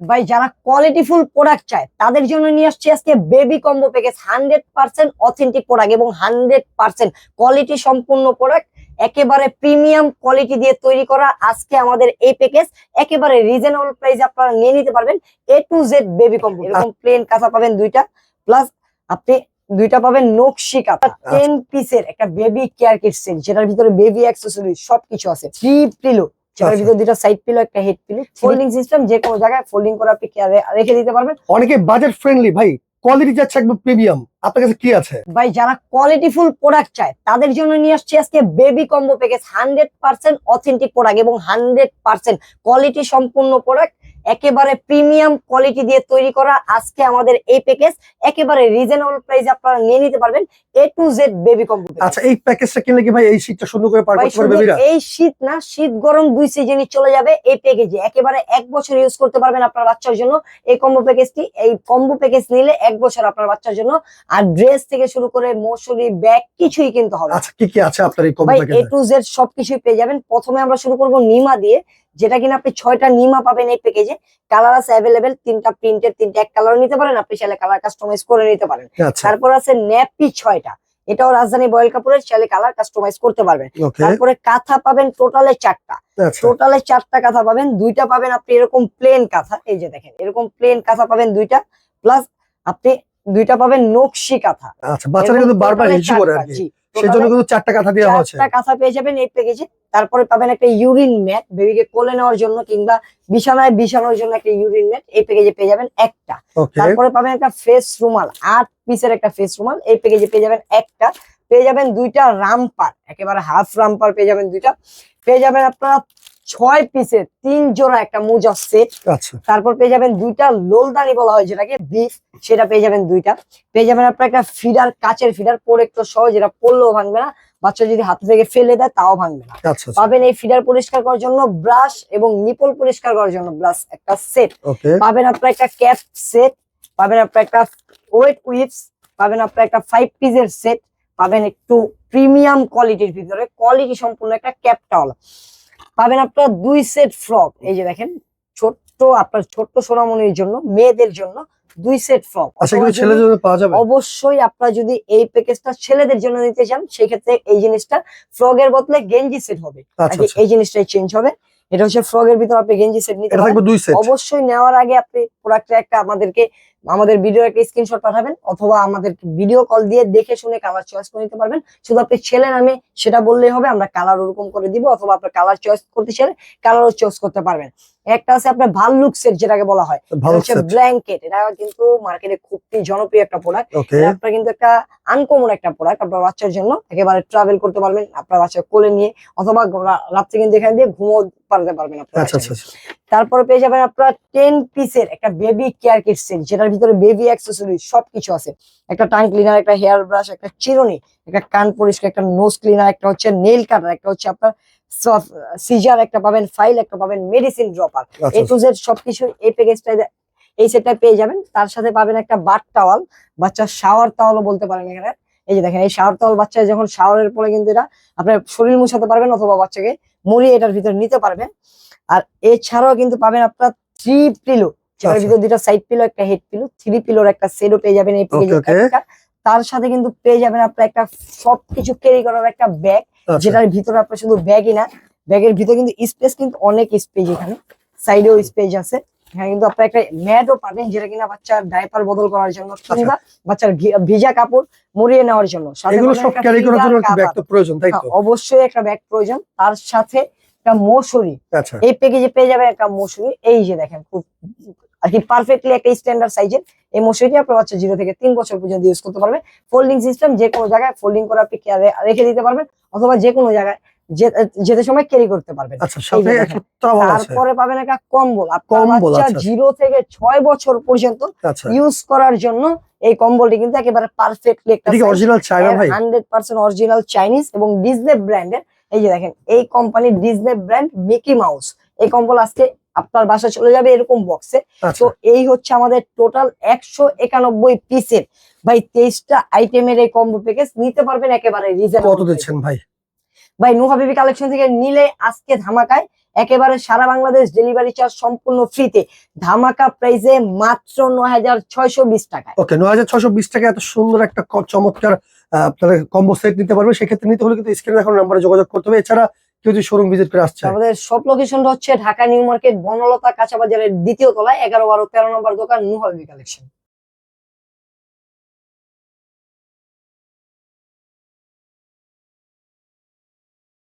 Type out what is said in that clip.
ভাই যারা qualityful product চায় তাদের জন্য নিয়ে আসছি আজকে baby combo package 100% authentic product এবং 100% কোয়ালিটি সম্পূর্ণ প্রোডাক্ট একেবারে প্রিমিয়াম কোয়ালিটি দিয়ে তৈরি করা আজকে আমাদের এই প্যাকেজ একেবারে রিজনেবল প্রাইসে আপনারা নিয়ে নিতে পারবেন A to Z baby combo. এরকম প্লেন কাঁথা পাবেন দুইটা, প্লাস আপনি দুইটা পাবেন নকশি কাঁথা 10 পিসের একটা বেবি কেয়ার কিট সেট, যেটার ভিতরে বেবি অ্যাক্সেসরি সবকিছু আছে। 3 পিলো, যেটার ভিতরে দুটো সাইড পিলো একটা হেড পিলো, ফোল্ডিং সিস্টেম, যে কোনো জায়গায় ফোল্ডিং করে আপনি রেখে দিতে পারবেন। অনেকে বাজেট ফ্রেন্ডলি ভাই, কোয়ালিটি যাচ্ছে একদম প্রিমিয়াম, আপনার কাছে কি আছে? ভাই যারা কোয়ালিটিফুল প্রোডাক্ট চায় তাদের জন্য নিয়ে আসছি আজকে baby combo package 100% authentic product এবং 100% কোয়ালিটি সম্পূর্ণ প্রোডাক্ট একেবারে প্রিমিয়াম কোয়ালিটি দিয়ে তৈরি করা আজকে আমাদের এই প্যাকেজ একেবারে রিজনেবল প্রাইসে আপনারা নিয়ে নিতে পারবেন A to Z baby combo. আচ্ছা, এই প্যাকেজটা কিনলে কি ভাই এই শীতটা সুন্দর করে পার করতে পারবে বেবিরা? এই শীত না, শীত গরম দুই সিজনই চলে যাবে এই প্যাকেজে, একেবারে 1 বছর ইউজ করতে পারবেন আপনার বাচ্চার জন্য এই কম্বো প্যাকেজটি। এই কম্বো প্যাকেজ নিলে 1 বছর আপনার বাচ্চার জন্য, আর ড্রেস থেকে শুরু করে মশারি ব্যাগ কিছুই কিনতে হবে। আচ্ছা, কি কি আছে আপনার এই কম্বো ভাই প্যাকেজে? A to Z সবকিছুই পেয়ে যাবেন। প্রথমে আমরা শুরু করব নিমা দিয়ে, যেটা কিনা আপনি 6টা নিমা পাবেন এই প্যাকেজে। কালার আছে অ্যাভেলেবেল, 3টা প্রিন্টের, 3টা এক কালার নিতে পারেন, আপনি চাইলে কালার কাস্টমাইজ করে নিতে পারেন। আচ্ছা, তারপর আছে ন্যাপি 6টা, এটাও রাজধানী বয়েল কাপড়ের, চাইলে কালার কাস্টমাইজ করতে পারবেন। ওকে, তারপরে কাঁথা পাবেন টোটালে 4টা, আচ্ছা, টোটালে 4টা কাঁথা পাবেন। দুইটা পাবেন আপনি এরকম প্লেন কাঁথা, এই যে দেখেন এরকম প্লেন কাঁথা পাবেন দুইটা, প্লাস আপনি দুইটা পাবেন নকশি কাঁথা। আচ্ছা, বাচ্চারা কিন্তু বারবার ইস্যু করে আর কি, সেজন্য কিন্তু 4টা কাঁথা দেওয়া হচ্ছে। 4টা কাঁথা পেয়ে যাবেন এই প্যাকেজে। তারপরে পাবেন একটা ইউরিন ম্যাট, বেবিকে কোলে নেওয়ার জন্য কিংবা বিছানায় বিছানোর জন্য একটা ইউরিন ম্যাট এই প্যাকেজে পেয়ে যাবেন একটা। ওকে, তারপরে পাবেন একটা ফেস রুমাল, 8 পিসের একটা ফেস রুমাল এই প্যাকেজে পেয়ে যাবেন একটা। পেয়ে যাবেন দুইটা রামপার, একেবারে হাফ রামপার পেয়ে যাবেন দুইটা। পেয়ে যাবেন আপনারা 6 পিসের 3 জোড়া একটা মোজা সেট। আচ্ছা, তারপর পেয়ে যাবেন দুইটা লোলদানি বলা হয় যেটাকে, বিফ, সেটা পেয়ে যাবেন দুইটা। পেয়ে যাবেন আপনার একটা ফিডার, কাচের ফিডার প্রোটেক্টর সহ, যেটা পড়লেও ভাঙবে না, বাচ্চা যদি হাত থেকে ফেলে দেয় তাও ভাঙবে না। আচ্ছা, পাবেন এই ফিডার পরিষ্কার করার জন্য ব্রাশ এবং নিপল পরিষ্কার করার জন্য ব্রাশ একটা সেট। ওকে, পাবেন আপনার একটা ক্যাপ সেট, পাবেন আপনার একটা ওয়েট উইপস, পাবেন আপনার একটা 5 পিসের সেট, পাবেন একটু প্রিমিয়াম কোয়ালিটির ভিতরে কোয়ালিটি সম্পূর্ণ একটা ক্যাপ টাওয়াল, পাবেন আপনার 2 সেট ফ্রক, এই যে দেখেন ছোট্ট আপনার ছোট্ট সোনামণির জন্য, মেয়েদের জন্য 2 সেট ফ্রক। আচ্ছা, এগুলো ছেলেদের জন্য পাওয়া যাবে? অবশ্যই আপনারা যদি এই প্যাকেজটা ছেলেদের জন্য নিতে চান সেই ক্ষেত্রে এই জিনিসটা ফ্রগের বদলে গেঞ্জি সেট হবে, আচ্ছা, আচ্ছা, এই জিনিসটাই চেঞ্জ হবে। এটা হচ্ছে ফ্রগের ভিতর আপনি গেঞ্জি সেট নিতে এটা পারেন। থাকবে 2 সেট। অবশ্যই নেওয়ার আগে আপনি প্রোডাক্টের একটা আমাদের ভিডিও একটা স্ক্রিনশট পাঠাবেন, অথবা আমাদের ভিডিও কল দিয়ে দেখে শুনে কালার চয়েস করে নিতে পারবেন। শুধু আপনি ছেলে নামে সেটা বললেই হবে, আমরা কালার ওরকম করে দিব, অথবা আপনার কালার চয়েস করতে চাইলে কালারও চয়েস করতে পারবেন। একটা আছে আপনার ভাল্লুক সেট, যেটাকে বলা হয় হচ্ছে ব্ল্যাঙ্কেট, এটা কিন্তু মার্কেটে খুব জনপ্রিয় একটা প্রোডাক্ট। ওকে, আপনার কিন্তু একটা আনকমন একটা প্রোডাক্ট আপনার বাচ্চার জন্য, একেবারে ট্রাভেল করতে পারবেন আপনার বাচ্চা কোলে নিয়ে, অথবা রাত্রে কিন্তু এখানে দিয়ে ঘুমো পারতে পারবেন আপনার আচ্ছা, বাচ্চাকে। আচ্ছা, তারপরে পেয়ে যাবেন আপনার 10 পিসের একটা বেবি কেয়ার কিট সেট, যেটার ভিতরে বেবি অ্যাক্সেসরি সবকিছু আছে। একটা টাং ক্লিনার, একটা হেয়ার ব্রাশ, একটা চিরুনি, একটা কান পরিষ্কার, একটা নোজ ক্লিনার, একটা হচ্ছে নেল কাটার, একটা হচ্ছে আপনার সিজার, একটা পাবেন ফাইল, একটা পাবেন medicine dropper. A to Z সবকিছু এই প্যাকেজটা, এই সেটটা পেয়ে যাবেন। তার সাথে পাবেন একটা বাথ টাওয়াল, বাচ্চার শাওয়ার টাওয়ালও বলতে পারেন এখানে। এই যে দেখেন এই শাওয়ার টাওয়াল, বাচ্চা যখন শাওয়ারের পরে কিন্তু এটা আপনার শরীর মুছাতে পারবেন, অথবা বাচ্চাকে মুড়িয়ে এটার ভিতরে নিতে পারবেন। আর এছাড়াও কিন্তু পাবেন আপনার 3 পিলো, যেটার ভিতরে দুটো সাইড পিলো, একটা হেড পিলো, 3 পিলোর একটা সেটও পেয়ে যাবেন এই প্যাকেজে একটা। তার সাথে কিন্তু পেয়ে যাবেন আপনার একটা সবকিছু ক্যারি করার একটা ব্যাগ, যেটার ভিতরে আপনার শুধু ব্যাগই না, ব্যাগের ভিতরে কিন্তু স্পেস কিন্তু অনেক স্পেস, এখানে সাইডেও স্পেস আছে। এখানে কিন্তু আপনার একটা ম্যাটও পাবেন, যেটা কিনা বাচ্চার ডাইপার বদল করার জন্য কিংবা বাচ্চার ভিজা কাপড় মুড়িয়ে নেওয়ার জন্য। এগুলো সব ক্যারি করার জন্য একটা ব্যাগ তো প্রয়োজন, তাই তো? অবশ্যই একটা ব্যাগ প্রয়োজন। তার সাথে একটা মশারি আচ্ছা, এই প্যাকেজে পেয়ে যাবেন, একটা মশারি, এই যে দেখেন খুব আর কি পারফেক্টলি একটা স্ট্যান্ডার্ড সাইজের এই মশারিটি আপনার বাচ্চা 0 থেকে 3 বছর পর্যন্ত ইউজ করতে পারবে। ফোল্ডিং সিস্টেম, যে কোনো জায়গায় ফোল্ডিং করে আপনি রেখে দিতে পারবেন, অথবা যে কোনো জায়গায় যেতে সময় ক্যারি করতে পারবেন। আচ্ছা, সাথে একটা টাওয়াল আছে। তারপরে পাবেন একটা কম্বল, আপনার কম্বল, বাচ্চা আচ্ছা, 0 থেকে 6 বছর পর্যন্ত আচ্ছা, ইউজ করার জন্য এই কম্বলটি কিন্তু একেবারে পারফেক্টলি একটা এটা কি অরিজিনাল চায়না ভাই? 100% অরিজিনাল চাইনিজ এবং ডিজনে ব্র্যান্ডের। এই যে দেখেন এই কোম্পানির ডিজনে ব্র্যান্ড মিকি মাউস, এই কম্বল আজকে আপনার বাসা চলে যাবে এরকম বক্সে। আচ্ছা, তো এই হচ্ছে আমাদের টোটাল 191 পিসের ভাই 23টা আইটেমের এই কম্বো প্যাকেজ নিতে পারবেন একেবারে রিজনেবল। কত দিচ্ছেন ভাই? ভাই নুহা বেবি কালেকশন থেকে নিলে আজকে ধামাকায় একেবারে সারা বাংলাদেশ ডেলিভারি চার্জ সম্পূর্ণ ফ্রিতে, ধামাকা প্রাইসে মাত্র 9620 টাকায়। ওকে, 9620 টাকা এত সুন্দর একটা চমৎকার আপনারা কম্বো সেট নিতে পারবে। সেক্ষেত্রে নিতে হলে কিন্তু স্ক্রিনে এখন নাম্বারে যোগাযোগ করতে হবে। এছাড়া কেউ যদি শোরুম ভিজিট করে আসছে, আমাদের সব লোকেশনটা হচ্ছে ঢাকা নিউ মার্কেট, বনলতা কাঁচা বাজারের দ্বিতীয় তলায়, 11, 12, 13 নম্বর দোকান, নূর হাবিবি কালেকশন।